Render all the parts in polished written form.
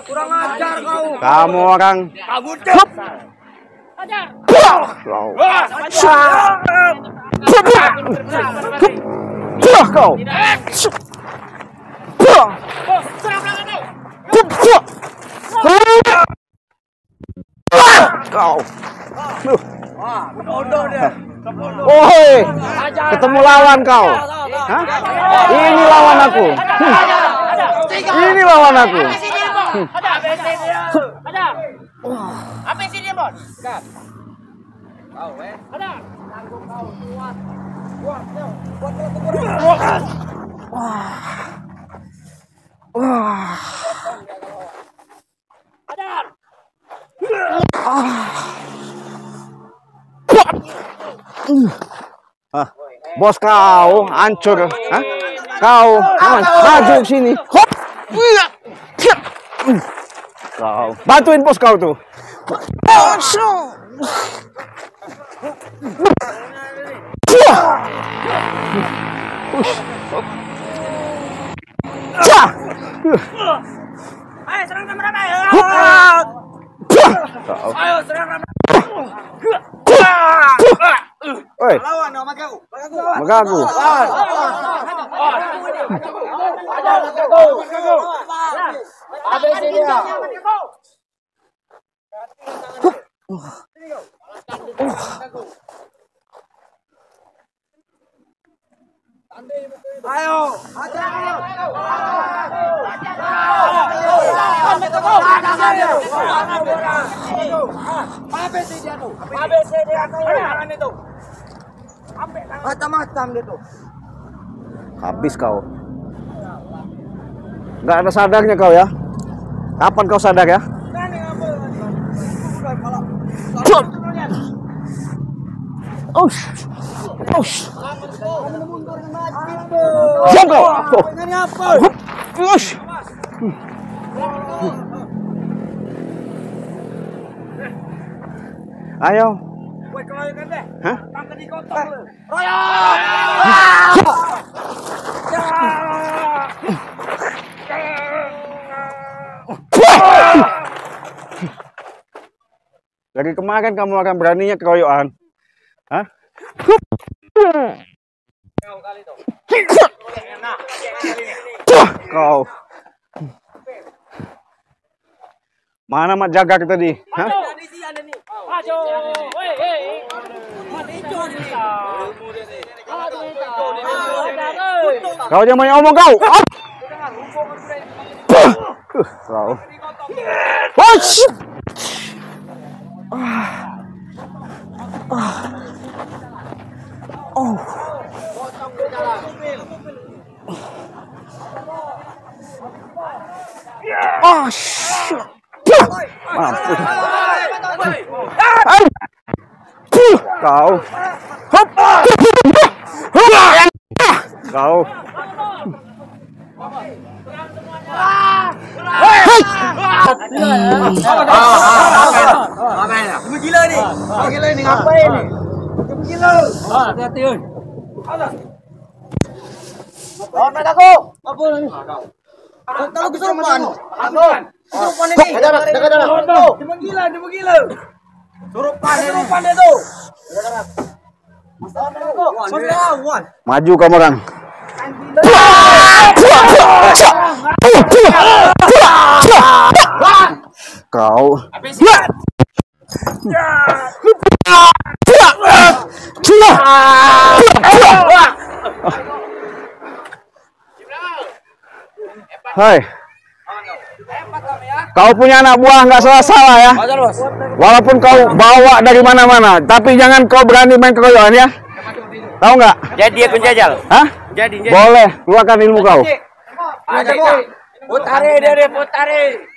Kurang ajar kau. Kamu orang. Ajar. Kau. Kau. Oi, ketemu lawan kau. Hah? Ini lawan aku. Ini lawan aku. Apa sih dia, Bon? Bos kau hancur. Hah? Kau maju sini. Hop. Kau bantuin bos kau tuh. Ayo serang ramai. Ayo serang ramai. Oi, Lawan sama kau. magaku. Habis dia. Ayo. Macam-macam dia tuh. Habis kau. Nggak ada sadarnya kau ya. Kapan kau sadar ya? Diam kau. Ayo. Hah? Dari kemarin kamu akan beraninya keroyokan. Hah? Kau. Mana mak jaga tadi? Hah? Kau jangan banyak omong kau. Kau. Mampus. Kau. Kau. Gila nih. Gila nih ngapain nih? Gila. Hati-hati oi. Lawan aku. Apa ini? Kalau kesurupan. Kesurupan ini. Cuma gila. Kesurupan itu. Maju kamu orang. Kau. Hai. Kau punya anak buah nggak salah ya. Walaupun kau bawa dari mana-mana, tapi jangan kau berani main keroyokan ya. Tahu nggak? Jadi dia penjajal. Hah? Jadi. Boleh, keluarkan ilmu kau. Putare dia putare.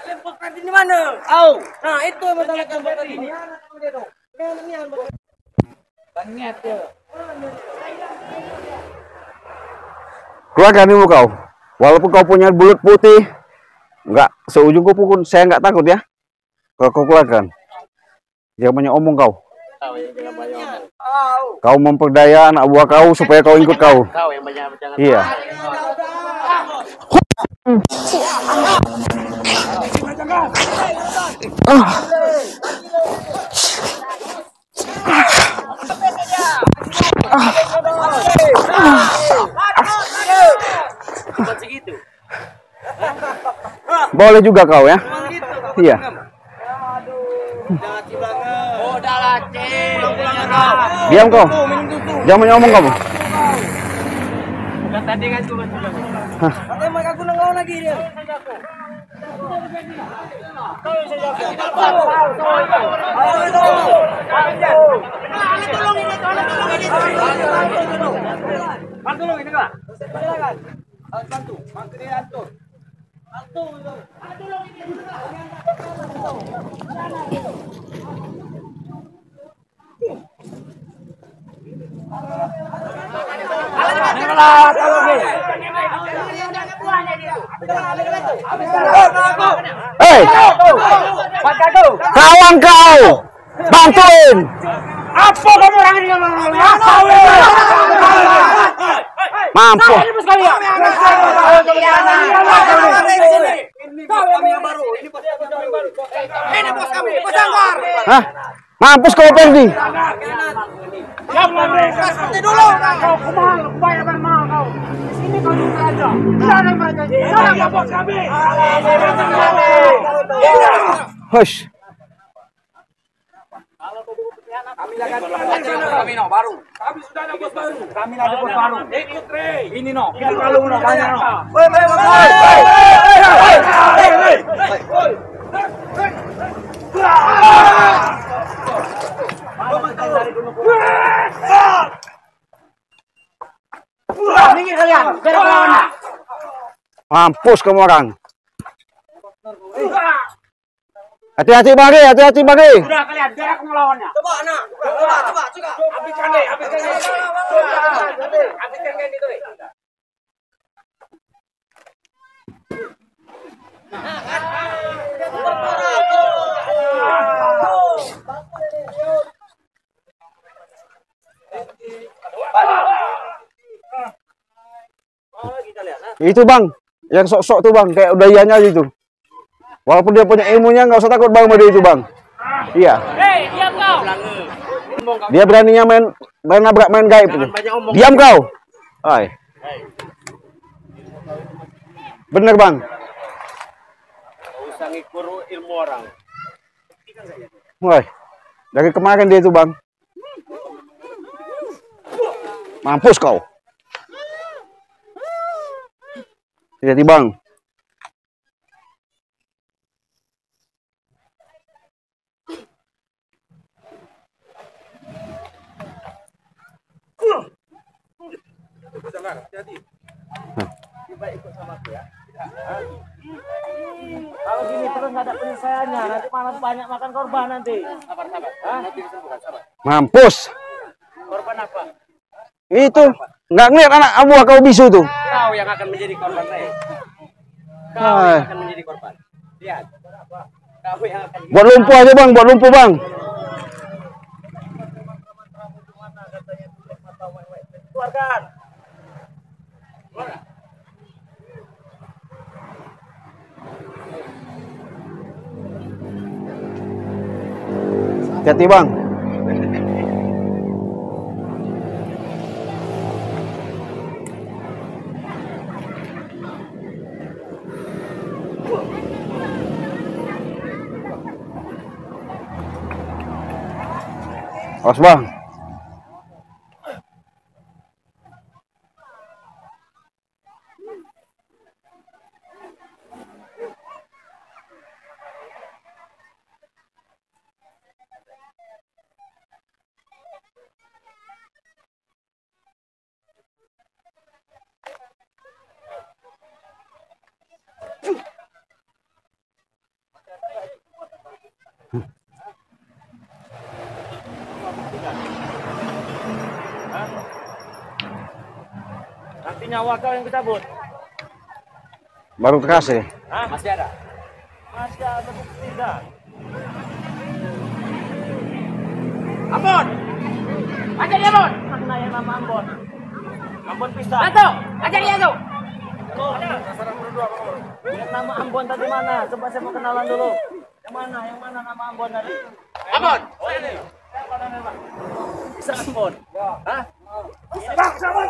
Lempar di mana? Au. Nah, itu yang masalah lempar tadi. Keluarkan ilmu kau. Walaupun kau punya bulut putih, nggak seujung kuku pun saya nggak takut ya. Kalau kau keluarkan, jangan banyak omong kau. Kau memperdaya anak buah kau supaya kau ikut kau. Kau yang banyak jangan. Iya. Boleh juga kau ya? Iya. Diam kau. Jangan ngomong kamu. Hei, kawan kau, bantuin. Apa kamu orang ini? Mampu. Ini bos kami, bos Anggar. Hah? Mampus kau Perdi. Seperti dulu. Kau kemana? Bayar mahal kau. Di sini kau juga aja. Jangan mereka. Jangan bos kami. Hush. Kami no baru. Kami sudah ada bos baru. Kami ada bos baru. Ikut Rey. Ini no. Kita kalau no banyak no. Minggir kalian. Biar lawan. Mampus kamu orang. Hati-hati bagi, hati-hati bagi. Sudah kalian, biar aku melawannya. Coba, nak. Coba. Habiskan deh. Habiskan kan itu deh. Itu bang, yang sok-sok tuh bang, kayak udah ianya gitu. Walaupun dia punya ilmunya, nggak usah takut bang sama dia itu bang. Iya. Hei, diam kau. Dia beraninya main nabrak, main gaib itu. Diam kau. Hai. Bener bang. Usah ngikuru ilmu orang. Woi, dari kemarin dia itu bang. Mampus kau. Hati-hati bang. Kalau gini terus nggak ada penyelesaiannya, nanti malah banyak makan korban nanti. Sabar. Mampus. Korban apa? Itu nggak ngeliat anak buah kau bisu tuh. Kau yang akan menjadi korban saya. Kau Hai. yang akan menjadi korban. Lihat. Kau yang akan. Buat lumpuh aja bang, buat lumpuh bang. Keluarkan. Hati-hati bang. Awas bang. Nanti nyawa kau yang kecabut. Baru terkasih. Hah? Masih ada? Masih ada bukti tidak? Ambon! Ajar dia, Ambon! Mana yang nama Ambon? Ambon pisah. Satu! Ajar dia, tuh! Ada. Yang nama Ambon tadi mana? Coba saya mau kenalan dulu. Yang mana nama Ambon tadi? Ambon. Oh ini. Siapa namanya, Pak? Bisa Ambon. Hah? Bang, sama.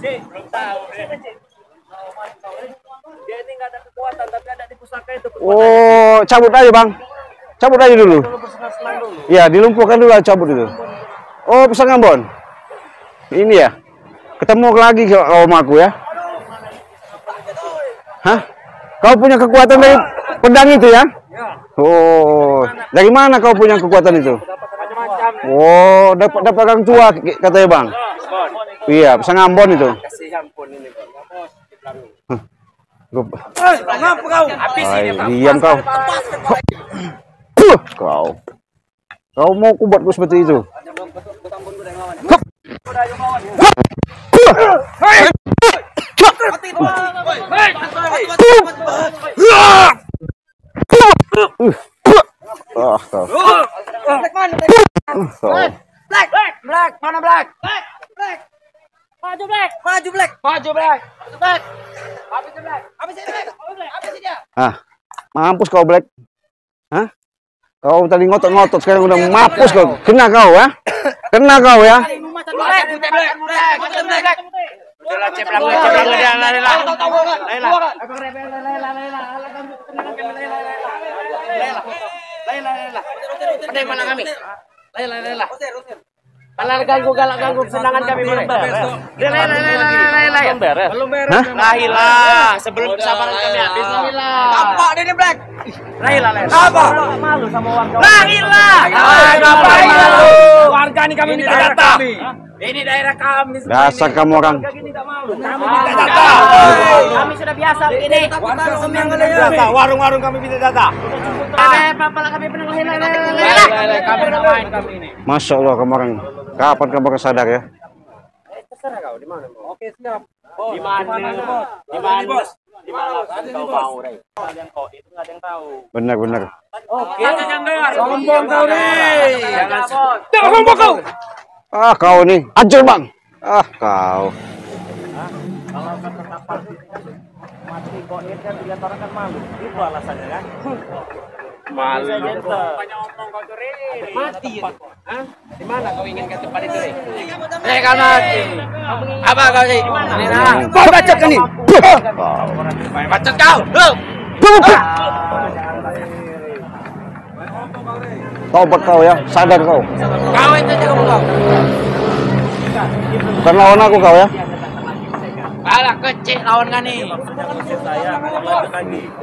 Cik, belum tahu deh. Dia ini nggak ada kekuatan, tapi ada di pusaka itu. Oh, cabut aja bang. Cabut aja dulu. Bersenang-senang dulu. Ya, dilumpuhkan dulu, cabut itu. Oh, bisa ngambon. Ini ya. Ketemu lagi kau sama aku ya. Hah? Kau punya kekuatan dari pedang itu ya? Oh, dari mana kau punya kekuatan itu? Oh, dapat orang tua katanya bang. Iya, bisa ngambon itu. Ngapa kau? Diam kau. Kau mau kubuatku seperti itu? Black, mana Black? Black. Maju Black. Maju Black. Maju Black. Black. Habis Black. Habis Black. Habis dia. Ah, mampus kau Black. Hah? Kau tadi ngotot-ngotot, sekarang udah mampus kau. Kena kau ya? Kena kau ya? Kalau ganggu galak ganggu kesenangan kami belum beres. Belum beres. Lahilah sebelum kesabaran kami habis. Lahilah. Apa ini Black? Lahilah. Apa? Malu sama warga. Lahilah. Ngapain malu? Warga ini kami minta data. Ini daerah kami. Dasar kamu orang. Kami tidak malu. Kami minta data. Kami sudah biasa begini. Warung-warung kami minta data. Pala kami pernah lahilah. Kami main kami ini. Masya Allah kamu orang. Kapan kamu akan sadar ya? Terserah kau di mana? Oke siap. Di mana? Di mana? Bos? Di mana kau mau, Rey? Kalian kau itu nggak ada yang tahu. Benar-benar. Oke. Sombong kau nih. Jangan sombong kau. Ah kau nih, hancur bang. Ah kau. Kalau kata kapal mati kok ini kan dilihat orang kan malu. Itu alasannya kan? Malu. Banyak omong kau tuh, Rey. Mati. Hah? Di mana kau ingin ke tempat itu, Rey? Kan mati. Apa kau sih? Kau bacot kan nih? Bacot kau. Taubat kau ya, sadar kau. Kau itu juga kau. Bukan lawan aku kau ya. Alah kecil lawan kan nih.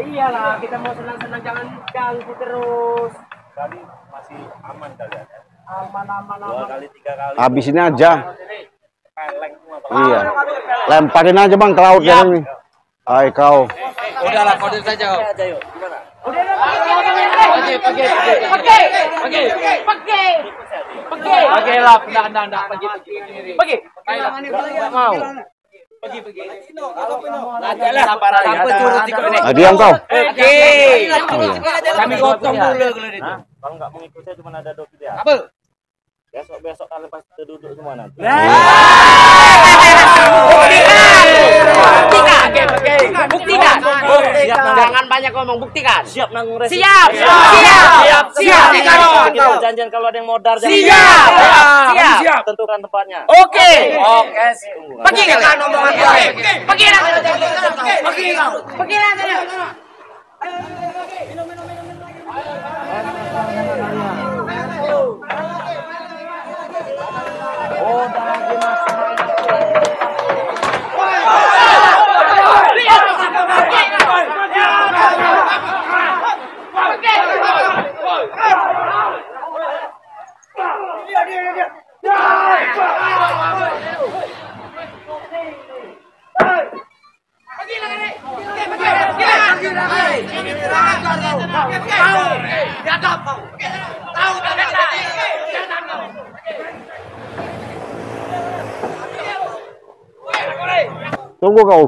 Iyalah, kita mau senang-senang jangan ganggu terus. Kali masih aman kalian ya. Aman. 2 kali 3 kali. Habis ini aja. Iya. Lemparin aja bang ke laut ya nih. Hai kau. Udahlah kau dulu saja kau. Gimana? Pergi lah, enggak pergi. Enggak mau. Pergi. Diam kau. Oke. Kami gotong dulu kalau itu. Kalau nggak mengikut saya cuma ada 2 dia. Apa? Besok kalian pasti duduk semua nanti. Buktikan. Jangan banyak ngomong, buktikan. Siap nanggung resiko. Siap. Kita perjanjian kalau ada yang modar jangan. Siap. Tentukan tempatnya. Oke. Tunggu. Pergi kan omongan kau. Pergi lah. Pergi lah. Oh, lagi mas. Tunggu kau.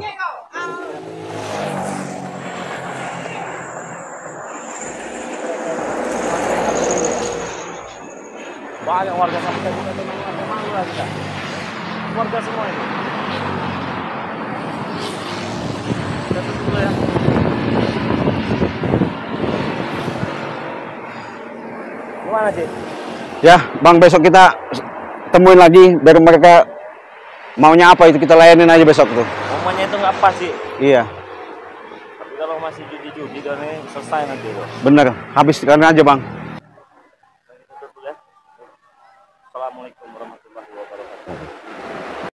Banyak warga sampai kita malu lah kita. Warga semua ini. Gimana sih? Ya, Bang, besok kita temuin lagi dari mereka maunya apa itu kita layanin aja besok tuh. Momennya itu nggak pas sih. Iya, Tapi kalau masih judi-judi dan ini selesai nanti loh. bener. Habis karena aja, Bang. Assalamualaikum warahmatullahi wabarakatuh.